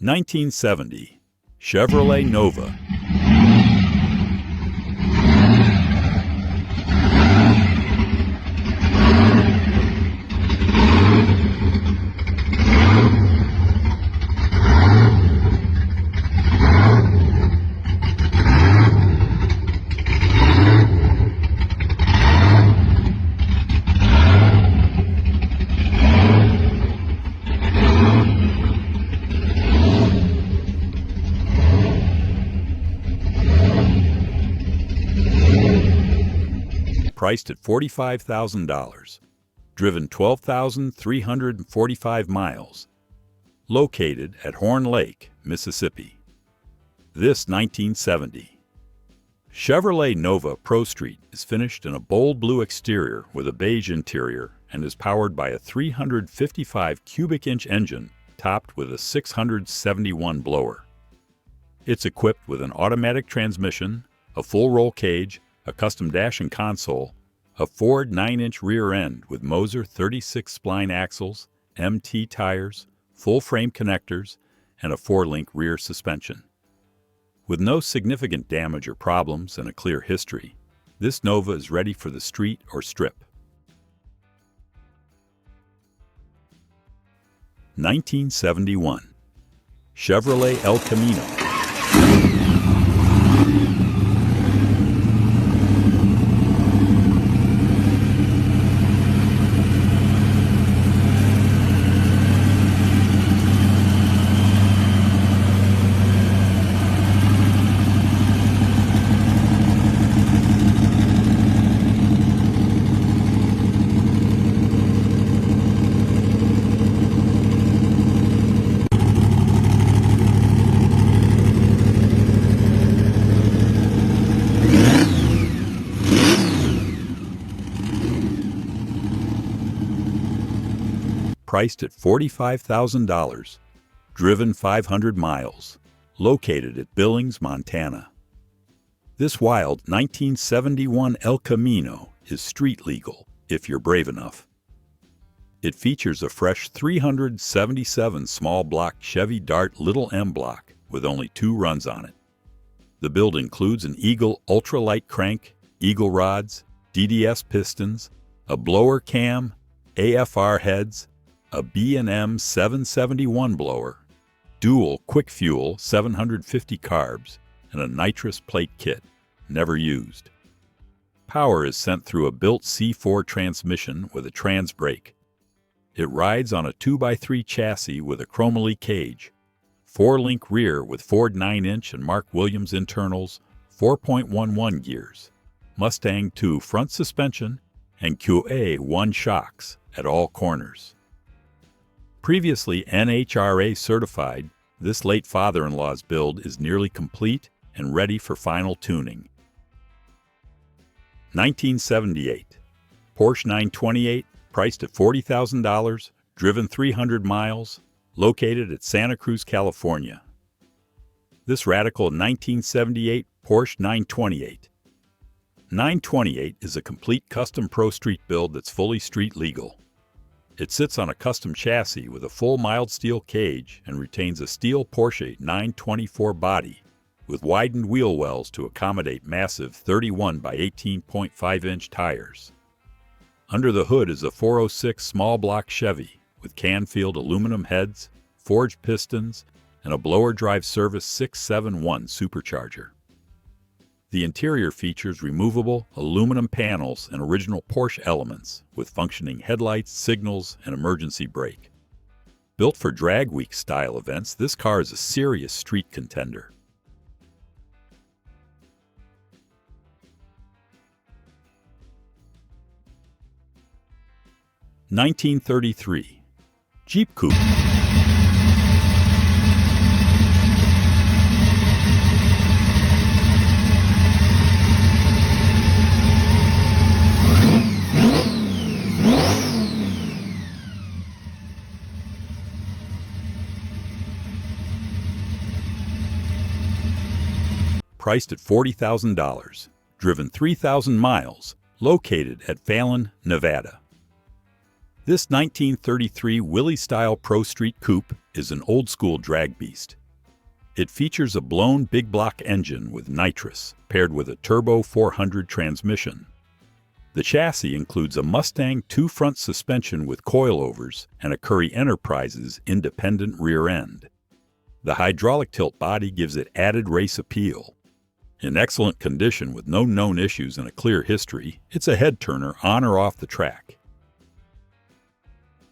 1970 Chevrolet Nova. Priced at $45,000, driven 12,345 miles, located at Horn Lake, Mississippi. This 1970 Chevrolet Nova Prostreet is finished in a bold blue exterior with a beige interior and is powered by a 355 cubic inch engine topped with a 671 blower. It's equipped with an automatic transmission, a full roll cage, a custom dash and console, a Ford 9-inch rear end with Moser 36 spline axles, MT tires, full frame connectors, and a 4-link rear suspension. With no significant damage or problems and a clear history, this Nova is ready for the street or strip. 1971 Chevrolet El Camino. Priced at $45,000, driven 500 miles, located at Billings, Montana. This wild 1971 El Camino is street legal if you're brave enough. It features a fresh 377 small block Chevy Dart Little M block with only 2 runs on it. The build includes an Eagle ultralight crank, Eagle rods, DDS pistons, a blower cam, AFR heads, a B&M 771 blower, dual quick fuel 750 carbs, and a nitrous plate kit, never used. Power is sent through a built C4 transmission with a trans brake. It rides on a 2x3 chassis with a chromoly cage, 4-link rear with Ford 9-inch and Mark Williams internals, 4.11 gears, Mustang 2 front suspension, and QA1 shocks at all corners. Previously NHRA certified, this late father-in-law's build is nearly complete and ready for final tuning. 1978 Porsche 928, priced at $40,000, driven 300 miles, located at Santa Cruz, California. This radical 1978 Porsche 928. 928 is a complete custom Prostreet build that's fully street legal. It sits on a custom chassis with a full mild steel cage and retains a steel Porsche 924 body with widened wheel wells to accommodate massive 31 by 18.5 inch tires. Under the hood is a 406 small block Chevy with Canfield aluminum heads, forged pistons, and a blower drive service 671 supercharger. The interior features removable aluminum panels and original Porsche elements with functioning headlights, signals, and emergency brake. Built for drag week style events, this car is a serious street contender. 1933 Jeep Coupe. Priced at $40,000, driven 3,000 miles, located at Fallon, Nevada. This 1933 Willys-style Prostreet Coupe is an old-school drag beast. It features a blown big-block engine with nitrous, paired with a turbo 400 transmission. The chassis includes a Mustang 2 front suspension with coilovers and a Currie Enterprises independent rear end. The hydraulic tilt body gives it added race appeal. In excellent condition with no known issues and a clear history, it's a head-turner on or off the track.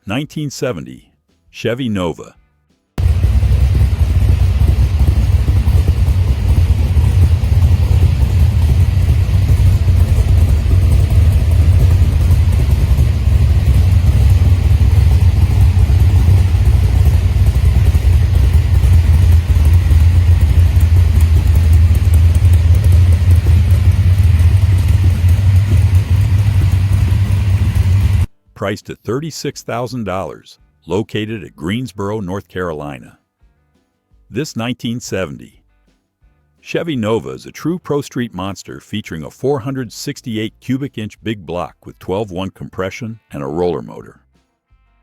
1970 Chevy Nova. Priced at $36,000, located at Greensboro, North Carolina. This 1970 Chevy Nova is a true Prostreet monster featuring a 468 cubic inch big block with 12-1 compression and a roller motor.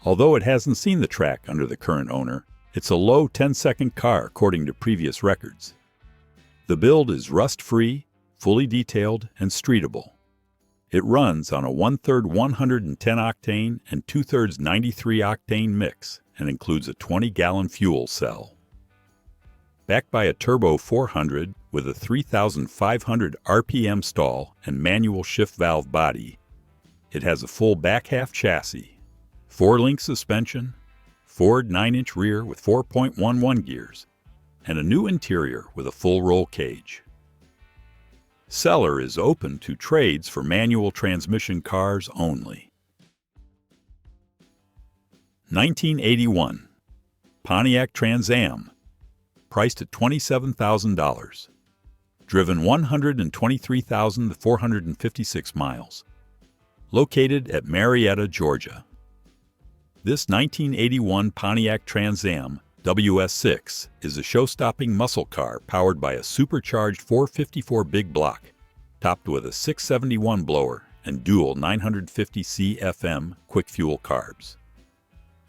Although it hasn't seen the track under the current owner, it's a low 10-second car according to previous records. The build is rust-free, fully detailed, and streetable. It runs on a 1/3 110-octane and 2/3 93-octane mix and includes a 20-gallon fuel cell. Backed by a turbo 400 with a 3,500 RPM stall and manual shift valve body, it has a full back half chassis, 4-link suspension, Ford 9-inch rear with 4.11 gears, and a new interior with a full roll cage. Seller is open to trades for manual transmission cars only. 1981 Pontiac Trans Am, priced at $27,000. Driven 123,456 miles. Located at Marietta, Georgia. This 1981 Pontiac Trans Am WS6 is a show-stopping muscle car powered by a supercharged 454 big block, topped with a 671 blower and dual 950 CFM quick fuel carbs.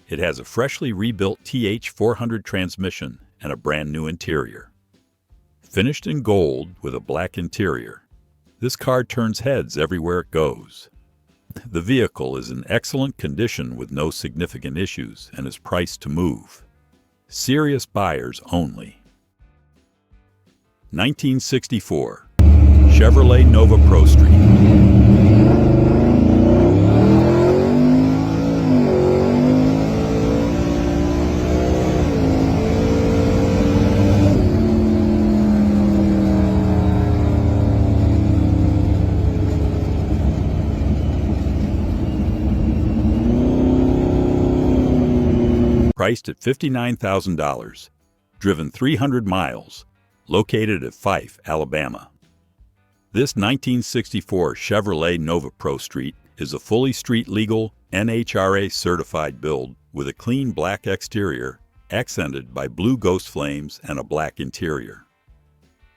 It has a freshly rebuilt TH400 transmission and a brand new interior. Finished in gold with a black interior, this car turns heads everywhere it goes. The vehicle is in excellent condition with no significant issues and is priced to move. Serious buyers only. 1964 Chevrolet Nova Prostreet. Priced at $59,000, driven 300 miles, located at Fife, Alabama. This 1964 Chevrolet Nova Prostreet is a fully street-legal, NHRA-certified build with a clean black exterior, accented by blue ghost flames and a black interior.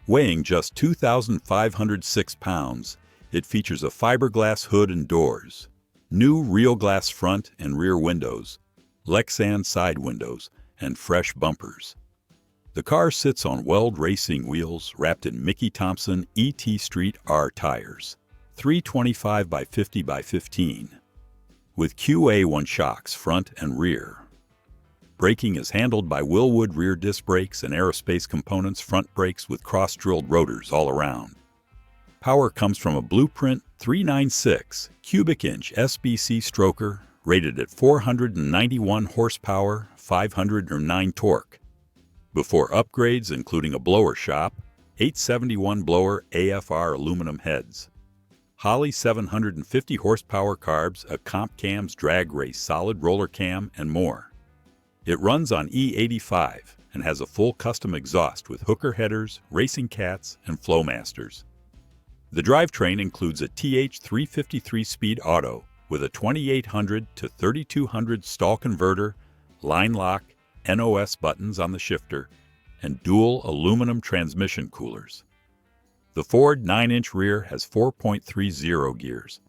Weighing just 2,506 pounds, it features a fiberglass hood and doors, new real glass front and rear windows, Lexan side windows, and fresh bumpers. The car sits on Weld racing wheels wrapped in Mickey Thompson ET Street R tires, 325 by 50 by 15, with QA1 shocks front and rear. Braking is handled by Willwood rear disc brakes and aerospace components front brakes with cross-drilled rotors all around. Power comes from a Blueprint 396 cubic inch SBC stroker rated at 491 horsepower, 509 torque. Before upgrades including a blower shop, 871 blower AFR aluminum heads, Holley 750 horsepower carbs, a Comp Cam's drag race solid roller cam, and more. It runs on E85 and has a full custom exhaust with hooker headers, racing cats, and Flowmasters. The drivetrain includes a TH353 speed auto with a 2800 to 3200 stall converter, line lock, NOS buttons on the shifter, and dual aluminum transmission coolers. The Ford 9-inch rear has 4.30 gears,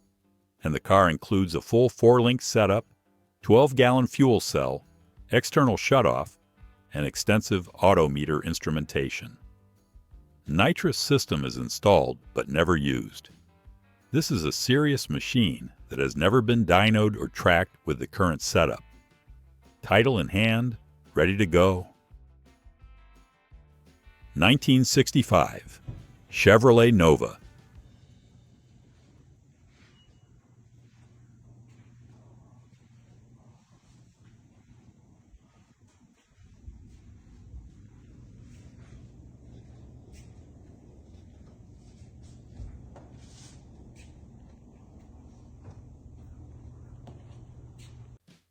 and the car includes a full 4-link setup, 12-gallon fuel cell, external shutoff, and extensive autometer instrumentation. Nitrous system is installed but never used. This is a serious machine that has never been dynoed or tracked with the current setup. Title in hand, ready to go. 1965 Chevrolet Nova.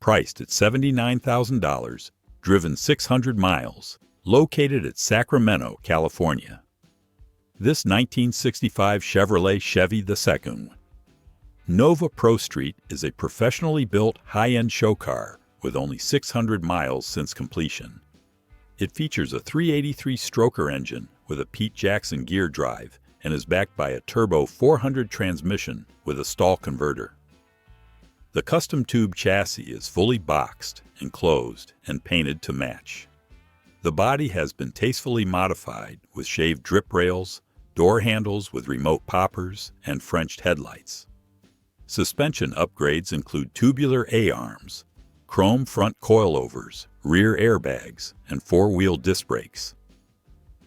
Priced at $79,000, driven 600 miles, located at Sacramento, California. This 1965 Chevrolet Chevy II Nova Prostreet is a professionally built high-end show car with only 600 miles since completion. It features a 383-stroker engine with a Pete Jackson gear drive and is backed by a turbo 400 transmission with a stall converter. The custom tube chassis is fully boxed, enclosed, and painted to match. The body has been tastefully modified with shaved drip rails, door handles with remote poppers, and Frenched headlights. Suspension upgrades include tubular A-arms, chrome front coilovers, rear airbags, and four-wheel disc brakes.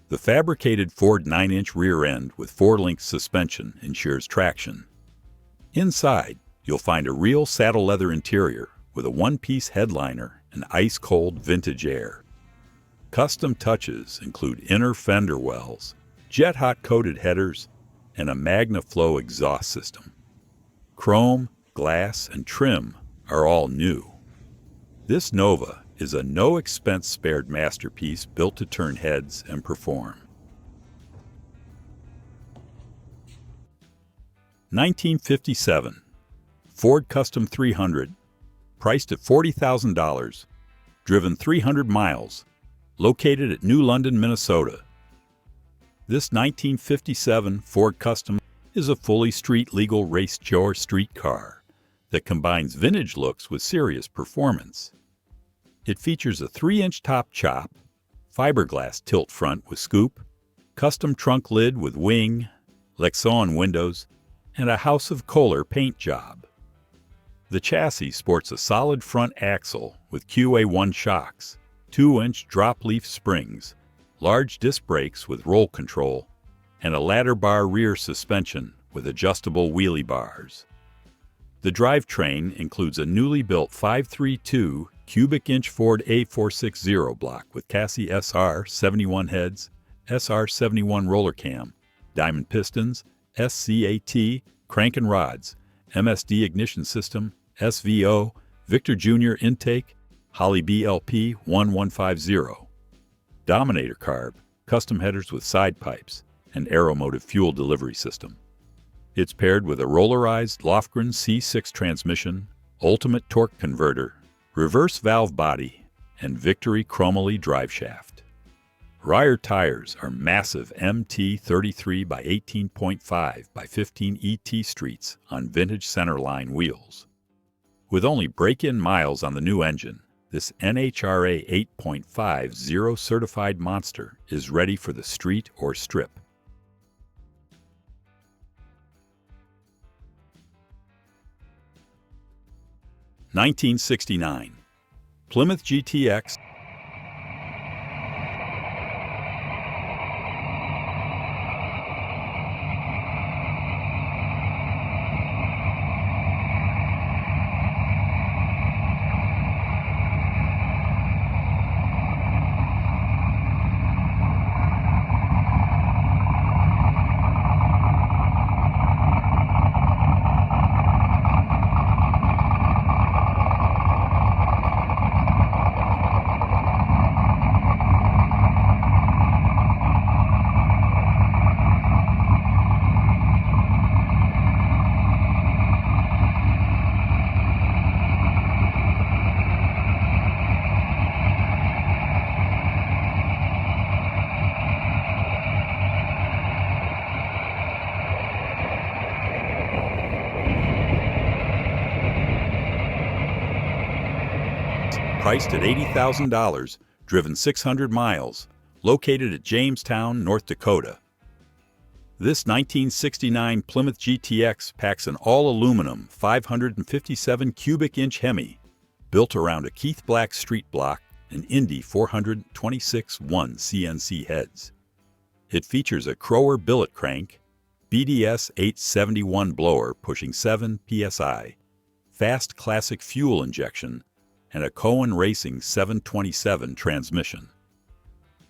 The fabricated Ford 9-inch rear end with 4-link suspension ensures traction. Inside, you'll find a real saddle leather interior with a one-piece headliner and ice-cold vintage air. Custom touches include inner fender wells, jet-hot coated headers, and a MagnaFlow exhaust system. Chrome, glass, and trim are all new. This Nova is a no-expense-spared masterpiece built to turn heads and perform. 1957 Ford Custom 300, priced at $40,000, driven 300 miles, located at New London, Minnesota. This 1957 Ford Custom is a fully street-legal race-chore street car that combines vintage looks with serious performance. It features a 3-inch top chop, fiberglass tilt front with scoop, custom trunk lid with wing, Lexan windows, and a House of Kohler paint job. The chassis sports a solid front axle with QA1 shocks, 2-inch drop-leaf springs, large disc brakes with roll control, and a ladder bar rear suspension with adjustable wheelie bars. The drivetrain includes a newly built 532 cubic inch Ford A460 block with Cassie SR71 heads, SR71 roller cam, diamond pistons, SCAT, crank and rods, MSD ignition system, SVO, Victor Jr. intake, Holly BLP 1150, Dominator carb, custom headers with side pipes, and Aeromotive fuel delivery system. It's paired with a rollerized Lofgren C6 transmission, ultimate torque converter, reverse valve body, and Victory chromoly driveshaft. Rear tires are massive MT 33 by 18.5 by 15 ET streets on vintage centerline wheels. With only break-in miles on the new engine, this NHRA 8.50 certified monster is ready for the street or strip. (1969) Plymouth GTX. priced at $80,000, driven 600 miles, located at Jamestown, North Dakota. This 1969 Plymouth GTX packs an all-aluminum 557 cubic inch Hemi, built around a Keith Black street block and Indy 426-1 CNC heads. It features a Crower billet crank, BDS 871 blower pushing 7 psi, fast classic fuel injection, and a Cohen Racing 727 transmission.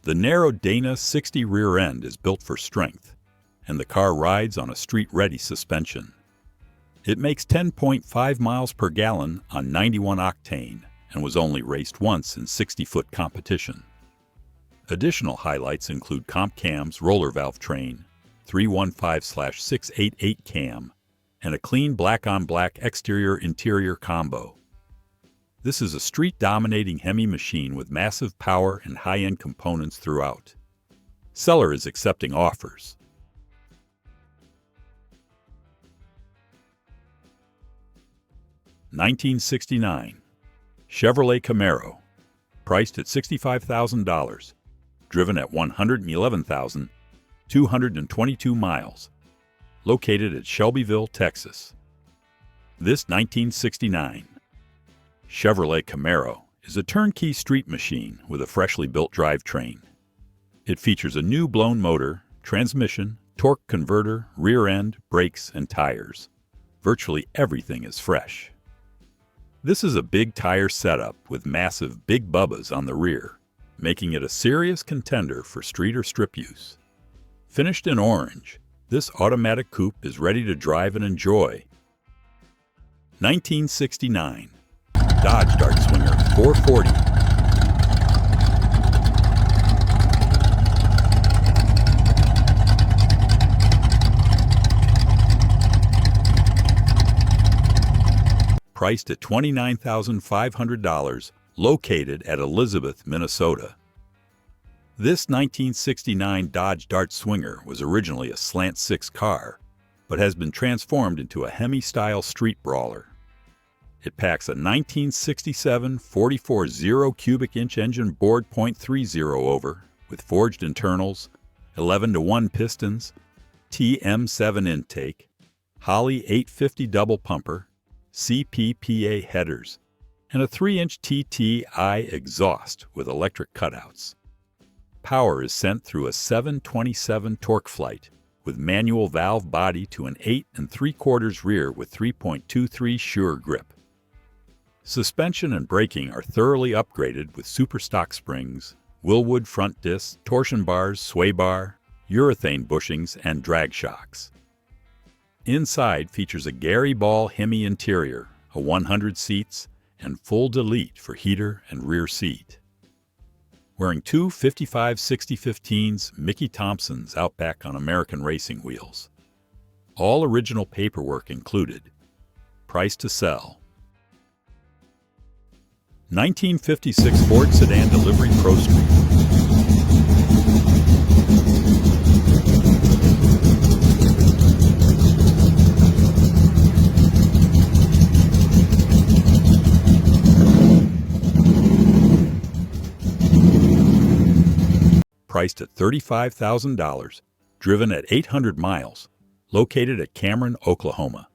The narrow Dana 60 rear end is built for strength, and the car rides on a street-ready suspension. It makes 10.5 miles per gallon on 91 octane and was only raced once in 60-foot competition. Additional highlights include comp cams, roller valve train, 315/688 cam, and a clean black-on-black exterior-interior combo. This is a street-dominating Hemi machine with massive power and high-end components throughout. Seller is accepting offers. $1969 Chevrolet Camaro, priced at $65,000, driven at 111,222 miles, located at Shelbyville, Texas. This 1969 Chevrolet Camaro is a turnkey street machine with a freshly built drivetrain. It features a new blown motor, transmission, torque converter, rear end, brakes, and tires. Virtually everything is fresh. This is a big tire setup with massive Big Bubbas on the rear, making it a serious contender for street or strip use. Finished in orange, this automatic coupe is ready to drive and enjoy. 1969 Dodge Dart Swinger 440. Priced at $29,500, located at Elizabeth, Minnesota. This 1969 Dodge Dart Swinger was originally a slant six car, but has been transformed into a Hemi-style street brawler. It packs a 1967 44 0-cubic inch engine bored .30 over with forged internals, 11-to-1 pistons, TM7 intake, Holley 850 double pumper, CPPA headers, and a 3-inch TTI exhaust with electric cutouts. Power is sent through a 727 torque flight with manual valve body to an 8 3/4 rear with 3.23 Sure grip. Suspension and braking are thoroughly upgraded with super stock springs, Willwood front discs, torsion bars, sway bar, urethane bushings, and drag shocks. Inside features a Gary Ball Hemi interior, a 100 seats, and full delete for heater and rear seat. Wearing two 55/60/15s Mickey Thompsons out back on American racing wheels. All original paperwork included. Price to sell. 1956 Ford Sedan Delivery Prostreet. Priced at $35,000, driven at 800 miles, located at Cameron, Oklahoma.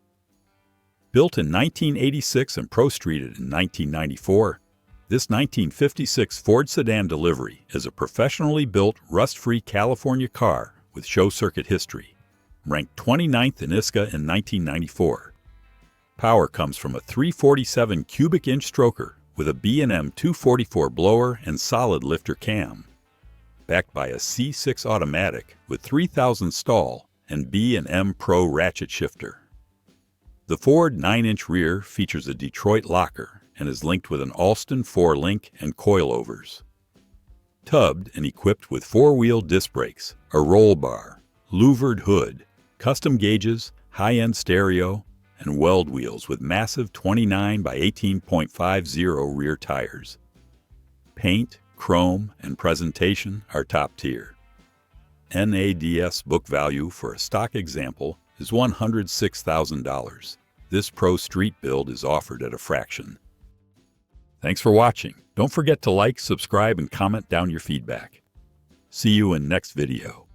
Built in 1986 and Prostreeted in 1994, this 1956 Ford Sedan Delivery is a professionally built, rust-free California car with show circuit history, ranked 29th in ISCA in 1994. Power comes from a 347 cubic inch stroker with a B&M 244 blower and solid lifter cam, backed by a C6 automatic with 3,000 stall and B&M Pro ratchet shifter. The Ford 9-inch rear features a Detroit locker and is linked with an Alston 4-link and coilovers. Tubbed and equipped with 4-wheel disc brakes, a roll bar, louvered hood, custom gauges, high-end stereo, and weld wheels with massive 29 by 18.50 rear tires. Paint, chrome, and presentation are top tier. NADS book value for a stock example is $106,000. This Prostreet build is offered at a fraction. Thanks for watching. Don't forget to like, subscribe, and comment down your feedback. See you in next video.